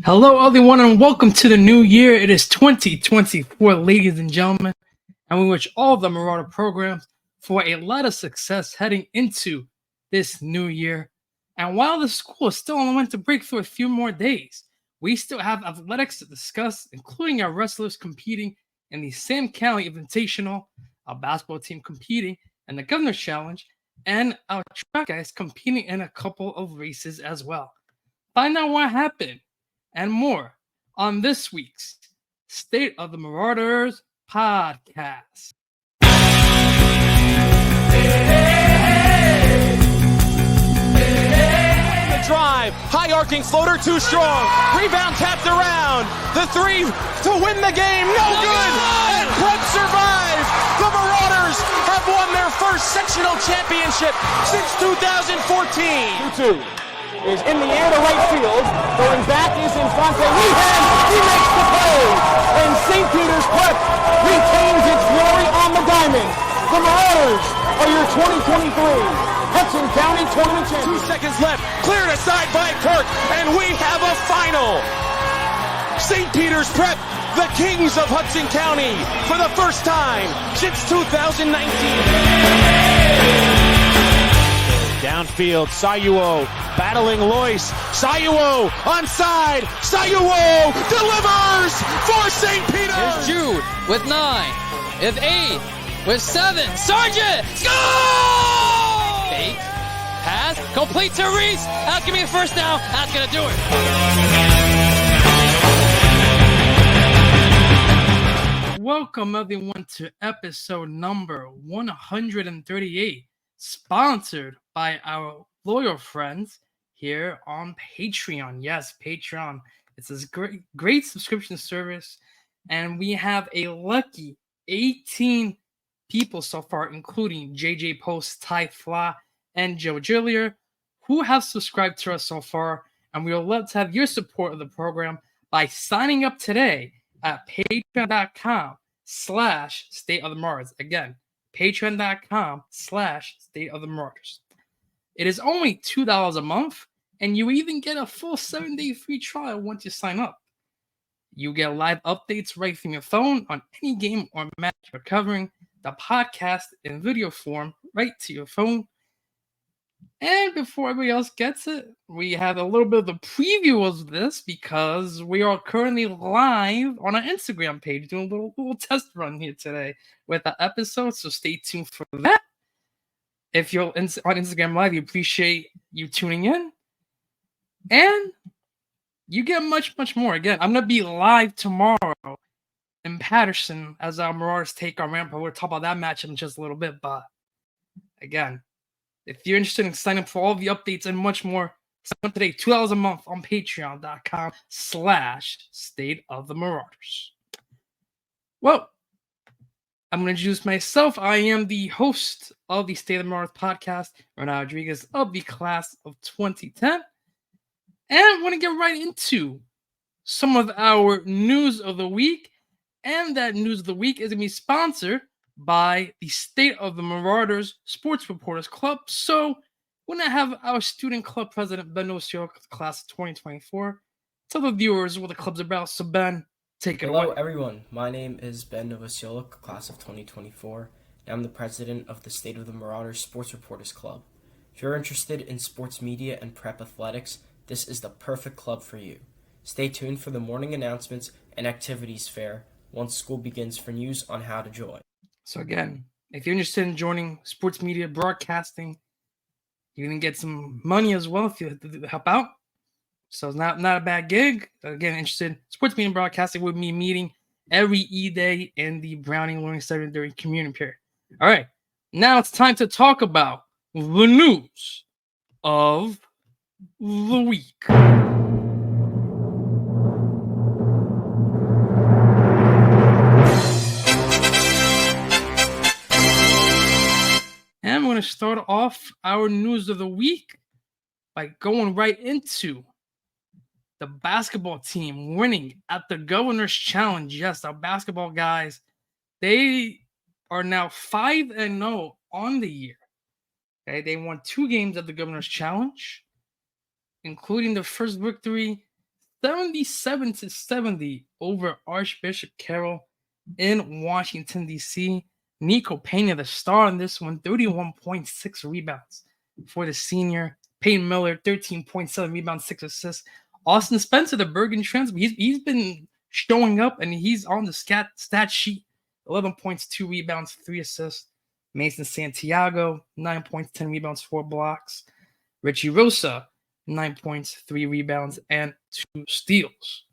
Hello, everyone, and welcome to the new year. It is 2024, ladies and gentlemen, and we wish all the Marauder programs for a lot of success heading into this new year. And while the school is still on the winter break for a few more days, we still have athletics to discuss, including our wrestlers competing in the Sam Cali Invitational, our basketball team competing in the Governor's Challenge, and our track guys competing in a couple of races as well. Find out what happened and more on this week's State of the Marauders podcast. The drive, high arcing floater too strong, rebound tapped around, the three to win the game, no good, and Prep survives. The Marauders have won their first sectional championship since 2014. 2-2 is in the air to right field, going back is Infante Lehan, he makes the play, and St. Peter's Prep retains its glory on the diamond. The Marauders are your 2023 Hudson County Tournament champions. 2 seconds left, cleared aside by Kirk, and we have a final. St. Peter's Prep, the kings of Hudson County, for the first time since 2019. Downfield, Sayuo battling Lois. Sayuo onside. Sayuo delivers for St. Peter. Here's Jude with 9. With 8. With 7. Sargent! Score! Fake. Pass. Complete to Reese. That's going to be a first down. That's going to do it. Welcome, everyone, to episode number 138, sponsored by our loyal friends here on Patreon. Yes, Patreon. It's this great subscription service, and we have a lucky 18 people so far, including JJ Post, Ty Fla, and Joe Gillier, who have subscribed to us so far, and we would love to have your support of the program by signing up today at patreon.com/State of the Marauders. Again, patreon.com/State of the Marauders. It is only $2 a month, and you even get a full 7-day free trial once you sign up. You get live updates right from your phone on any game or match you're covering, the podcast in video form right to your phone. And before everybody else gets it, we have a little bit of the preview of this because we are currently live on our Instagram page doing a little test run here today with the episode, so stay tuned for that. If you're on Instagram Live, we appreciate you tuning in. And you get much, much more. Again, I'm going to be live tomorrow in Patterson as our Marauders take on Rampart. We'll talk about that matchup in just a little bit. But again, if you're interested in signing up for all the updates and much more, sign up today, $2 a month on patreon.com/State of the Marauders. Well, I'm going to introduce myself. I am the host of the State of the Marauders podcast, Ronaldo Rodriguez of the class of 2010. And I'm going to get right into some of our news of the week. And that news of the week is going to be sponsored by the State of the Marauders Sports Reporters Club. So we're going to have our student club president, Ben Osio, class of 2024, tell the viewers what the club's about. So Ben, take it away. Hello, everyone. My name is Ben Novosioluk, class of 2024, and I'm the president of the State of the Marauders Sports Reporters Club. If you're interested in sports media and prep athletics, this is the perfect club for you. Stay tuned for the morning announcements and activities fair once school begins for news on how to join. So again, if you're interested in joining sports media broadcasting, you can get some money as well if you help out. So it's not a bad gig. Again, interested in sports media broadcasting with me meeting every E-Day in the Browning Learning Center during community period. All right, now it's time to talk about the news of the week. And I'm going to start off our news of the week by going right into the basketball team winning at the Governor's Challenge. Yes, our basketball guys, they are now 5-0 on the year. Okay, they won 2 games at the Governor's Challenge, including the first victory 77-70 over Archbishop Carroll in Washington, D.C. Nico Pena, the star in this one, 31.6 rebounds for the senior. Peyton Miller, 13.7 rebounds, 6 assists. Austin Spencer, the Bergen transfer, he's been showing up, and he's on the stat sheet. 11 points, 2 rebounds, 3 assists. Mason Santiago, 9 points, 10 rebounds, 4 blocks. Richie Rosa, 9 points, 3 rebounds, and 2 steals.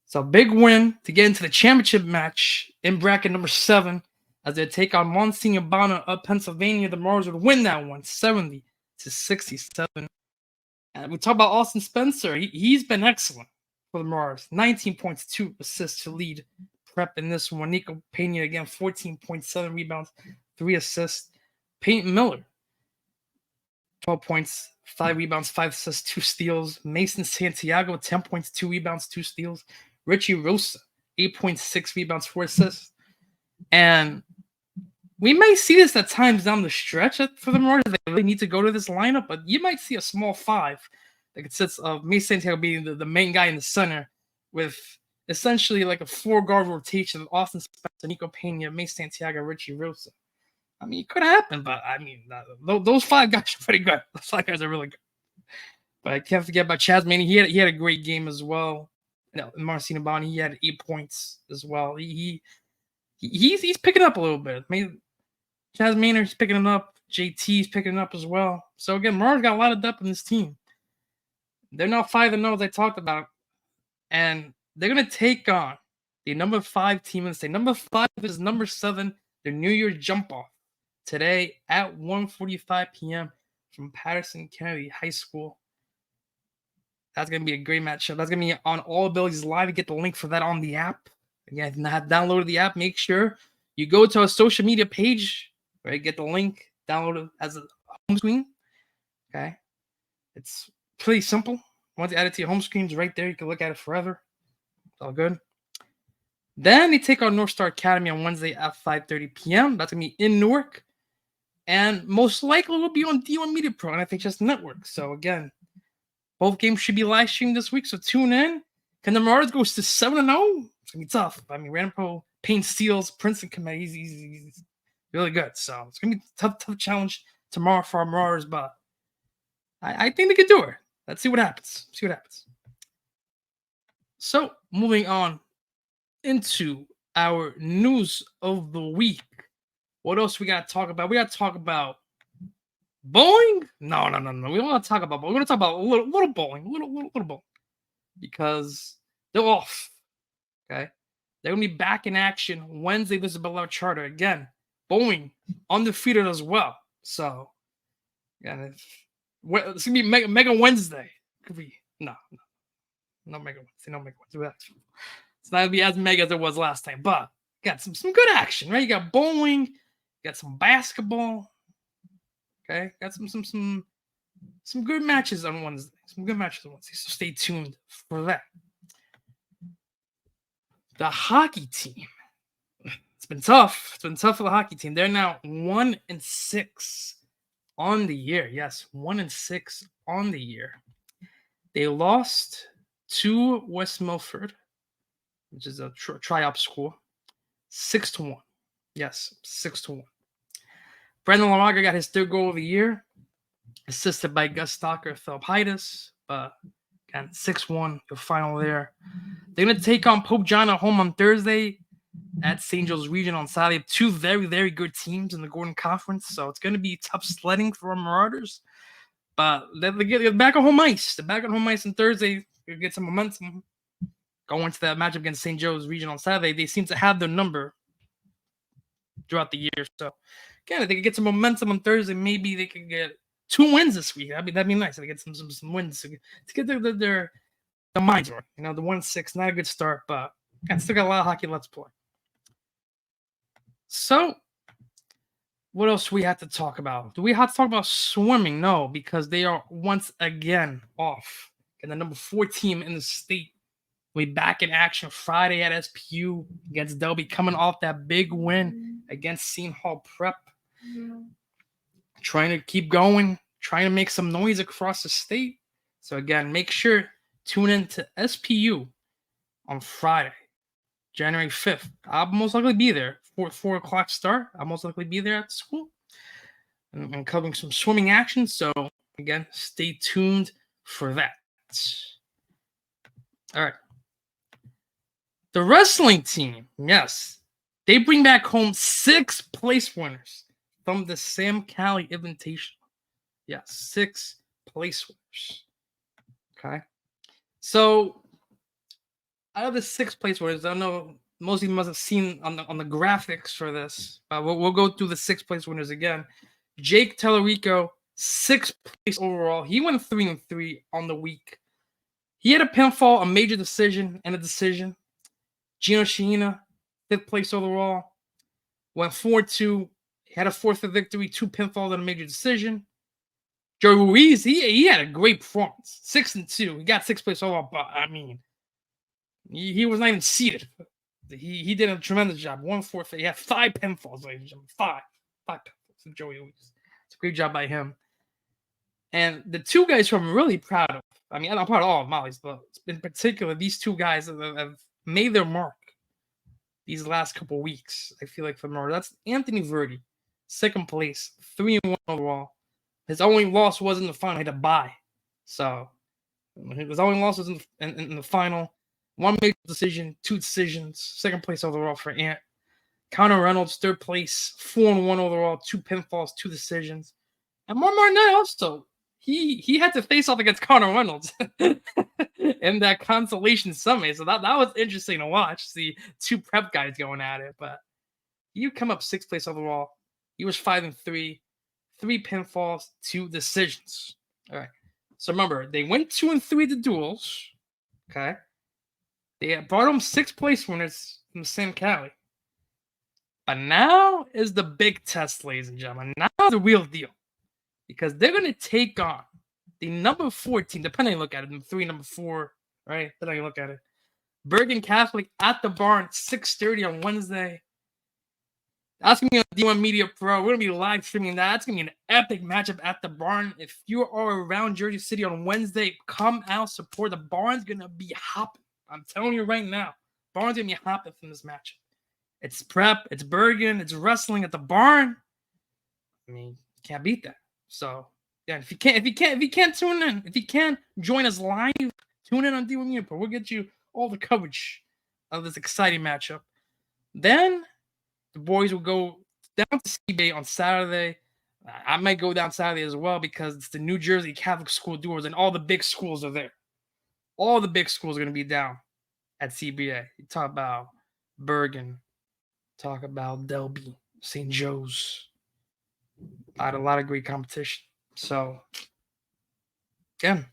So big win to get into the championship match in bracket number 7 as they take on Monsignor Bonner of Pennsylvania. The Marauders would win that one, 70-67. And we talk about Austin Spencer. He's been excellent for the Marauders. 19 points, 2 assists to lead Prep in this one. Nico Pena, again, 14.7 rebounds, 3 assists. Peyton Miller, 12 points, 5 rebounds, 5 assists, 2 steals. Mason Santiago, 10 points, 2 rebounds, 2 steals. Richie Rosa, 8.6 rebounds, 4 assists. And we may see this at times down the stretch for the Marauders. They really need to go to this lineup, but you might see a small 5 that consists of Mason Santiago being the main guy in the center with essentially like a 4-guard rotation of Austin Spencer, Nico Pena, Mason Santiago, Richie Rosa. I mean, it could happen, but I mean, those 5 guys are pretty good. Those 5 guys are really good. But I can't forget about Chaz Manning. He had a great game as well. Marcino Boni, he had 8 points as well. He's picking up a little bit. Maybe Chaz Maynard's picking it up. JT's picking it up as well. So again, Marauders got a lot of depth in this team. They're now 5-0, as I talked about, and they're gonna take on the number 5 team and say number 5 is number 7. Their New Year's jump off today at 1:45 p.m. from Patterson Kennedy High School. That's going to be a great matchup. That's going to be on All Abilities Live. You get the link for that on the app. Again, if you have downloaded the app, make sure you go to our social media page, right? Get the link, download it as a home screen. Okay. It's pretty simple. Once you add it to your home screen, it's right there. You can look at it forever. It's all good. Then they take on North Star Academy on Wednesday at 5:30 p.m. That's going to be in Newark. And most likely will be on D1 Media Pro and I think just Network. So again, both games should be live streamed this week, so tune in. Can the Marauders go to 7-0? It's going to be tough. I mean, Random Pro, Payne Steals, Princeton Command, he's really good. So it's going to be a tough challenge tomorrow for our Marauders, but I think they can do it. Let's see what happens. So moving on into our news of the week. What else we got to talk about? We got to talk about bowling? No. We don't want to talk about bowling. We're going to talk about a little bowling. Little bowling. Because they're off. Okay? They're going to be back in action Wednesday. This is below charter. Again, bowling undefeated as well. So, yeah, it's going to be Mega Wednesday. Could be, no Mega Wednesday. It's not going to be as mega as it was last time. But got some good action, right? You got bowling. You got some basketball. Okay, got some good matches on Wednesday. So stay tuned for that. The hockey team. It's been tough. It's been tough for the hockey team. They're now 1-6 on the year. Yes, 1-6 on the year. They lost to West Milford, which is a tri-op school, 6-1. Yes, 6-1. Brendan Lamaga got his 3rd goal of the year, assisted by Gus Stalker, Philip Heides. But again, 6-1, the final there. They're going to take on Pope John at home on Thursday at St. Joe's Region on Saturday. 2 very, very good teams in the Gordon Conference, so it's going to be tough sledding for our Marauders. But they're back on home ice. They're back on home ice on Thursday. They'll get some momentum going into that matchup against St. Joe's Region on Saturday. They seem to have their number throughout the year, so again, if they could get some momentum on Thursday, maybe they could get 2 wins this week. That'd be nice. They get some wins to get their minds right. You know, the 1-6, not a good start, but still got a lot of hockey left to play. So, what else do we have to talk about? Do we have to talk about swimming? No, because they are once again off. And the number 4 team in the state will be back in action Friday at SPU against Delby, coming off that big win against Seton Hall Prep. Trying to keep going, trying to make some noise across the state. So again, make sure tune in to SPU on Friday, January 5th. I'll most likely be there. 4 o'clock start. I'll most likely be there at the school. And covering some swimming action. So, again, stay tuned for that. All right. The wrestling team, yes, they bring back home 6th place winners from the Sam Cali Invitational. Yes, 6 place winners. Okay. So, out of the 6 place winners, I don't know, most of you must have seen on the graphics for this, but we'll go through the 6 place winners again. Jake Tellerico, 6th place overall. He went 3-3 on the week. He had a pinfall, a major decision, and a decision. Gino Sheena, 5th place overall. Went 4-2. Had a 4th victory, 2 pinfalls, and a major decision. Joe Ruiz, he had a great performance. 6-2. He got 6th place overall, but I mean, he was not even seated. He did a tremendous job. 1-4. He had 5 pinfalls, ladies and gentlemen. 5 pinfalls for Joey Ruiz. It's a great job by him. And the 2 guys who I'm really proud of, I mean, I'm proud of all of Molly's, but in particular, these 2 guys have made their mark these last couple weeks. I feel like for Marauder. That's Anthony Verdi, 2nd place, 3-1 overall. His only loss was in the final. He had to bye. So his only loss was in the final. 1 major decision, 2 decisions, 2nd place overall for Ant. Connor Reynolds, 3rd place, 4-1 overall, 2 pinfalls, 2 decisions. And one more night also, he had to face off against Connor Reynolds in that consolation summit. So that was interesting to watch. See 2 prep guys going at it. But he come up 6th place overall. He was 5-3, 3 pinfalls, 2 decisions. All right. So remember, they went 2-3 the duels. Okay. They brought home 6th place winners from Sam Cali. But now is the big test, ladies and gentlemen. Now the real deal. Because they're going to take on the number 14, depending on you look at it, number 3, number 4, right? Depending on you look at it. Bergen Catholic at the barn, 6:30 on Wednesday. That's going to be on D1 Media Pro. We're going to be live streaming that. That's going to be an epic matchup at the barn. If you are around Jersey City on Wednesday, come out, support. The barn's going to be hopping. I'm telling you right now. Barn's going to be hopping from this matchup. It's prep, it's Bergen, it's wrestling at the barn. I mean, you can't beat that. So, yeah, if you can't tune in, if you can't join us live, tune in on D1 Media Pro. We'll get you all the coverage of this exciting matchup. Then the boys will go down to CBA on Saturday. I might go down Saturday as well because it's the New Jersey Catholic School Duels and all the big schools are there. All the big schools are going to be down at CBA. You talk about Bergen, talk about Delby, St. Joe's. I had a lot of great competition. So, again,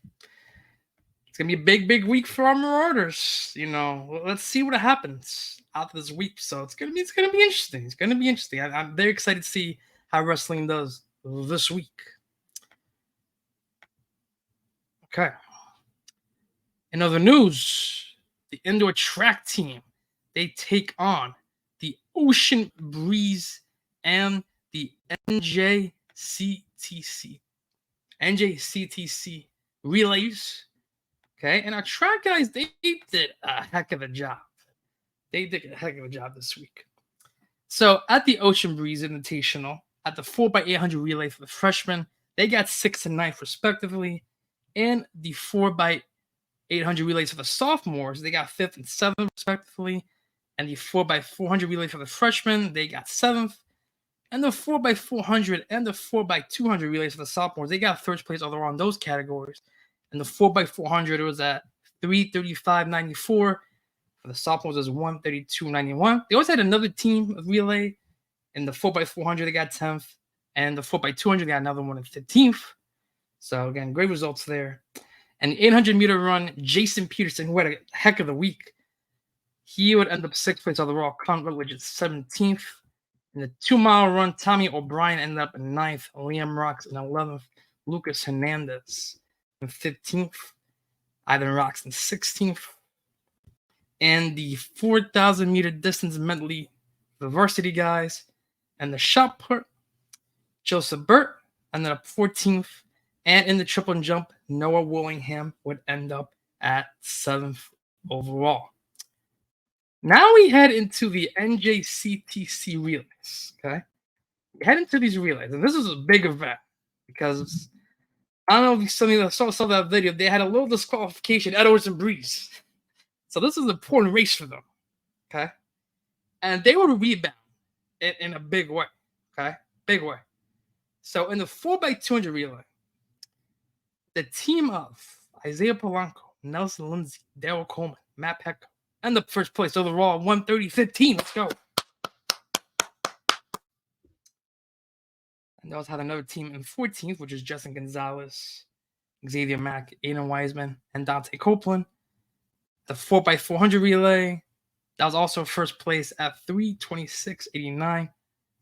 it's going to be a big, big week for our Marauders. You know, let's see what happens after this week. So, it's going to be interesting. It's going to be interesting. I'm very excited to see how wrestling does this week. Okay. In other news, the indoor track team, they take on the Ocean Breeze and the NJCTC relays. Okay, and our track guys, they did a heck of a job. They did a heck of a job this week. So at the Ocean Breeze Invitational, at the 4x800 relay for the freshmen, they got 6th and 9th respectively. And the 4x800 relays for the sophomores, they got 5th and 7th respectively. And the 4x400 relay for the freshmen, they got 7th. And the 4x400 and the 4x200 relays for the sophomores, they got 1st place overall in those categories. And the 4x400 was at 335.94. For the sophomores, it was 132.91. They also had another team of relay. In the 4x400, they got 10th. And the 4x200, they got another one at 15th. So, again, great results there. And the 800-meter run, Jason Peterson, who had a heck of the week, he would end up 6th place overall. Con Rutledge is 17th. In the 2-mile run, Tommy O'Brien ended up in 9th. Liam Rocks in 11th. Lucas Hernandez in 15th. Ivan Rocks in 16th. And the 4,000-meter distance medley, the varsity guys, and the shot put, Joseph Burt ended up 14th. And in the triple jump, Noah Willingham would end up at 7th overall. Now we head into the NJCTC relays. Okay, we head into these relays, and this is a big event because I don't know if some of you saw that video. They had a little disqualification, Edwards and Breeze. So this is an important race for them. Okay, and they would rebound in a big way. Okay, big way. So in the 4x200 relay, the team of Isaiah Polanco, Nelson Lindsay, Daryl Coleman, Matt Petco, and the first place overall, 130.15. Let's go. And they also had another team in 14th, which is Justin Gonzalez, Xavier Mack, Aiden Wiseman, and Dante Copeland. The 4x400 relay, that was also first place at 326.89.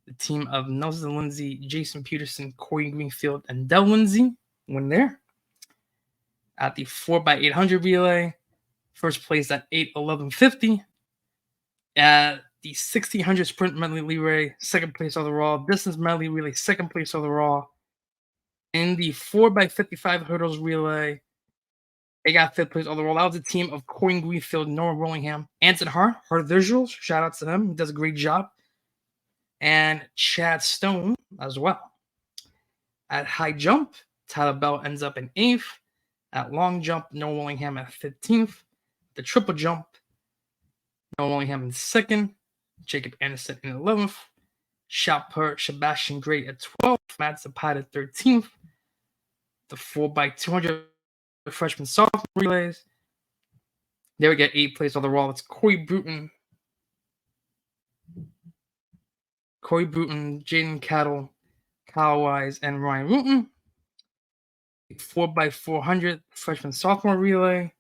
The team of Nelson Lindsay, Jason Peterson, Corey Greenfield, and Del Lindsay win there. At the 4x800 relay, first place at 8:11.50. At the 1600 sprint medley relay, second place overall. Distance medley relay, second place overall. In the 4x55 hurdles relay, they got fifth place overall. That was a team of Corey Greenfield, Noah Rollingham, Anton Hart Visuals. Shout out to him. He does a great job. And Chad Stone as well. At high jump, Tyler Bell ends up in 8th. At long jump, Noah Willingham at 15th. The triple jump, Noah Willingham in 2nd. Jacob Anderson in 11th. Shot put, Sebastian Gray at 12th. Matt Zapata at 13th. The 4x200 freshman sophomore relays, they would get 8th place overall. It's Corey Bruton, Jaden Cattle, Kyle Wise, and Ryan Wooten. 4x400 freshman sophomore relay,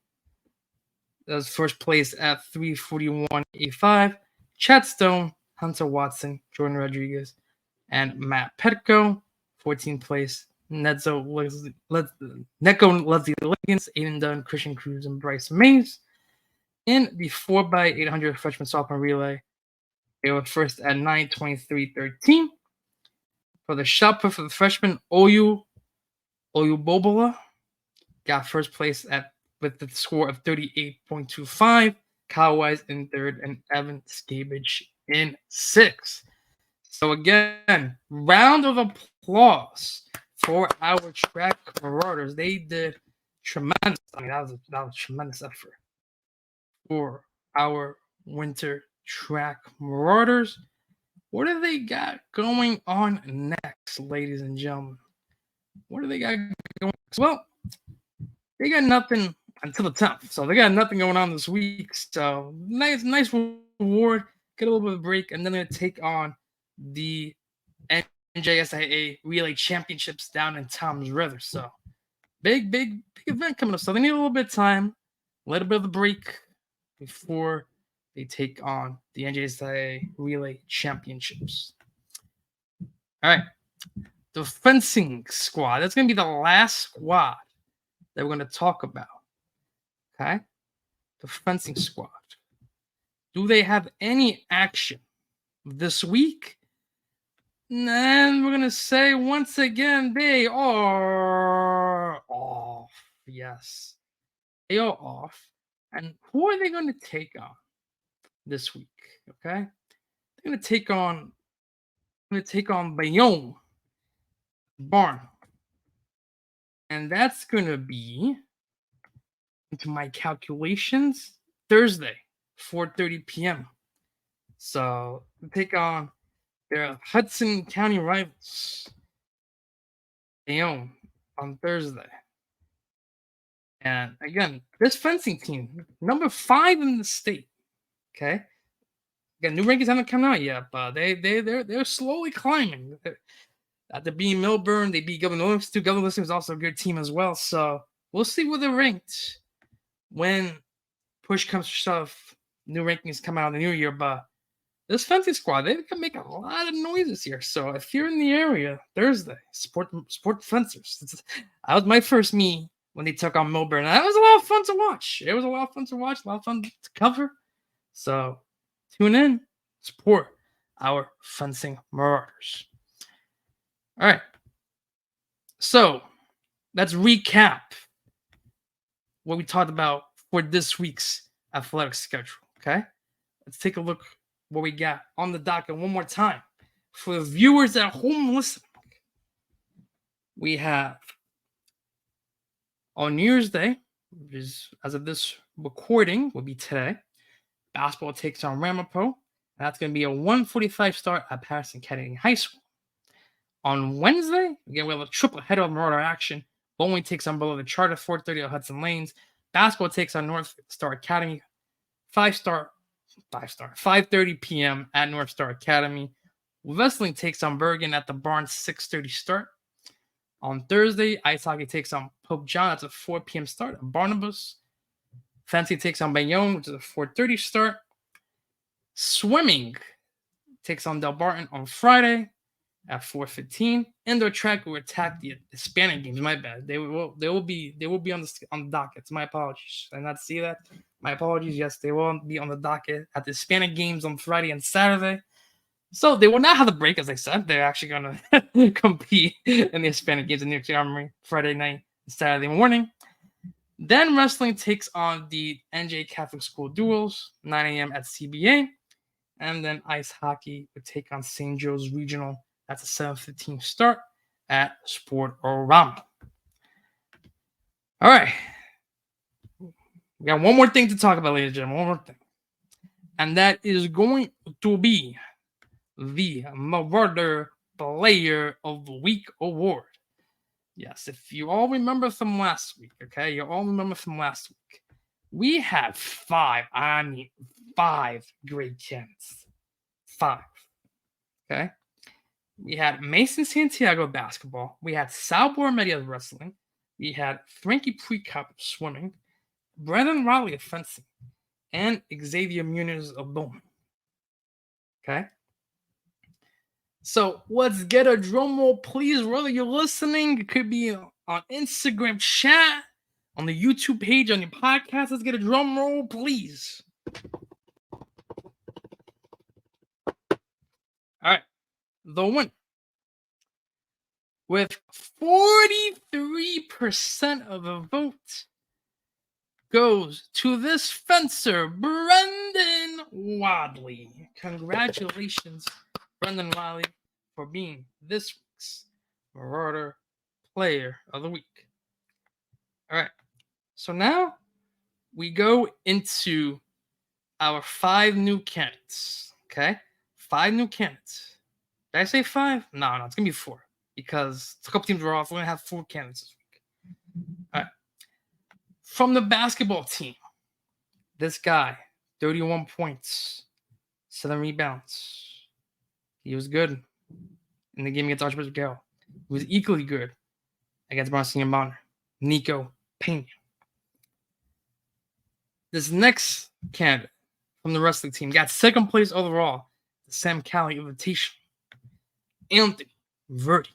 that was first place at 341.85. Chad Stone, Hunter Watson, Jordan Rodriguez, and Matt Petco. 14th place, Neko Leslie Liggins, Aiden Dunn, Christian Cruz, and Bryce Mays. In the 4x800 freshman sophomore relay, they were first at 9:23.13. For the shot put for the freshman, Oyubobola got first place with the score of 38.25. Kyle Wise in 3rd, and Evan Scabage in 6th. So again, round of applause for our track Marauders. They did tremendous. I mean, that was a tremendous effort for our winter track Marauders. What do they got going on next, ladies and gentlemen? What do they got going next? Well, they got nothing until the 10th. So they got nothing going on this week. So nice reward. Get a little bit of a break. And then they're going to take on the NJSIA Relay Championships down in Toms River. So big event coming up. So they need a little bit of time, a little bit of a break before they take on the NJSIA Relay Championships. All right. The fencing squad. That's going to be the last squad that we're going to talk about. Okay? The fencing squad. Do they have any action this week? And we're going to say once again, they are off. Yes. They are off. And who are they going to take on this week? Okay? They're going to take on Bayonne Barn. And that's going to be, into my calculations, Thursday, 4:30 p.m. So we take on their Hudson County rivals, Bayonne, on Thursday. And again, this fencing team, number 5 in the state. Okay, again, new rankings haven't come out yet, but they're slowly climbing. After being Milburn, they beat Governor Livingston. Governor Livingston was also a good team as well. So we'll see where they're ranked when push comes to shove. New rankings come out in the new year, but this fencing squad, they can make a lot of noise this year. So if you're in the area Thursday, support fencers. That was my first meet when they took on Milburn. That was a lot of fun to watch. It was a lot of fun to watch, a lot of fun to cover. So tune in, support our fencing Marauders. All right. So let's recap what we talked about for this week's athletic schedule. Okay, let's take a look what we got on the docket one more time for the viewers at home listening. We have on New Year's Day, which is as of this recording, will be today. Basketball takes on Ramapo. That's going to be a 1:45 start at Patterson Kennedy High School. On Wednesday, again, we have a triple header of Marauder action. Bowling takes on below the Charter 4:30 at Hudson Lanes. Basketball takes on North Star Academy. 5:30 p.m. at North Star Academy. Wrestling takes on Bergen at the Barnes 6:30 start. On Thursday, ice hockey takes on Pope John. That's a 4 p.m. start at Barnabas. Fencing takes on Bayonne, which is a 4:30 start. Swimming takes on Del Barton on Friday at 4:15. Indoor track will attack the Hispanic games. My bad. They will be on the docket. My apologies. I did not see that. My apologies. Yes, they will be on the docket at the Hispanic games on Friday and Saturday. So they will not have the break, as I said. They're actually going to compete in the Hispanic games in New York City Armory Friday night and Saturday morning. Then wrestling takes on the NJ Catholic School Duels, 9 a.m. at CBA. And then ice hockey would take on St. Joe's Regional. That's a 7:15 start at Sport-O-Rama. All right. We got one more thing to talk about, ladies and gentlemen. One more thing. And that is going to be the Marauder Player of the Week award. Yes, if you all remember from last week, okay? You all remember from last week. We had 5 great candidates. 5. Okay? We had Mason Santiago basketball. We had Sal Bormedia of wrestling. We had Frankie Precop of swimming. Brendan Raleigh of fencing. And Xavier Muniz of bowling. Okay? So let's get a drum roll, please. Whether you're listening, it could be on Instagram chat, on the YouTube page, on your podcast. Let's get a drum roll, please. All right. The winner, with 43% of the vote, goes to this fencer, Brendan Wadley. Congratulations, Brendan Wadley, for being this week's Marauder Player of the Week. All right. So now we go into our 5 new candidates. Okay? 5 new candidates. Did I say 5? No, it's going to be 4 because a couple teams were off. We're going to have 4 candidates this week. All right. From the basketball team, this guy, 31 points, 7 rebounds. He was good in the game against Archbishop Carroll. He was equally good against Monsignor Bonner, Nico Pena. This next candidate from the wrestling team got 2nd place overall, the Sam Cali Invitational, Anthony Verdi.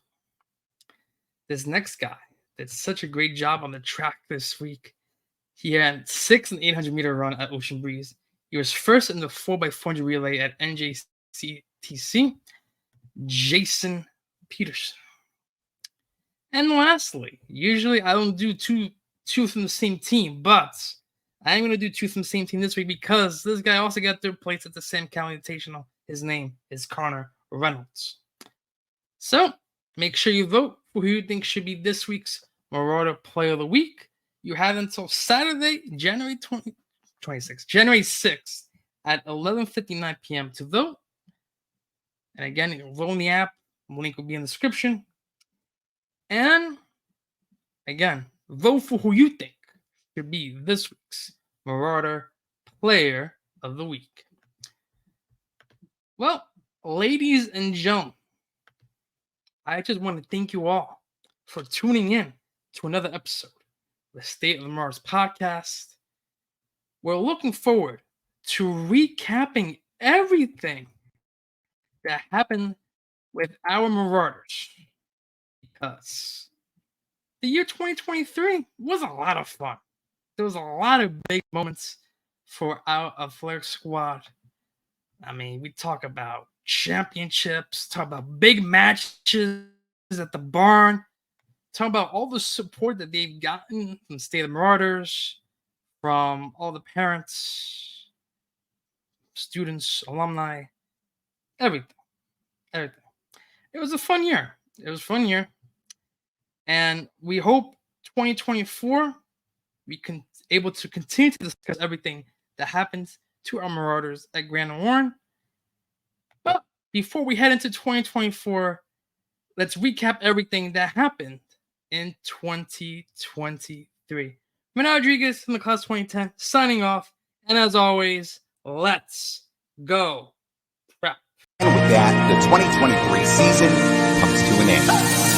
This next guy did such a great job on the track this week. He had 6 and 800-meter run at Ocean Breeze. He was first in the 4x400 relay at NJCTC, Jason Peterson. And lastly, usually I don't do two from the same team, but I'm going to do 2 from the same team this week because this guy also got 3rd place at the Sam Cali Invitational. His name is Connor Reynolds. So make sure you vote for who you think should be this week's Marauder Player of the Week. You have until Saturday, January 6th at 11:59 p.m. to vote. And again, you can vote in the app. The link will be in the description. And again, vote for who you think should be this week's Marauder Player of the Week. Well, ladies and gentlemen, I just want to thank you all for tuning in to another episode of the State of the Marauders podcast. We're looking forward to recapping everything that happened with our Marauders because the year 2023 was a lot of fun. There was a lot of big moments for our athletic squad. I mean, we talk about championships, talk about big matches at the barn, talk about all the support that they've gotten from the State of the Marauders, from all the parents, students, alumni, everything. Everything. It was a fun year. And we hope 2024 we can able to continue to discuss everything that happens to our Marauders at Grand and Warren. But before we head into 2024, let's recap everything that happened in 2023. Manuel Rodriguez from the class 2010 signing off. And as always, let's go Prep. And with that, the 2023 season comes to an end.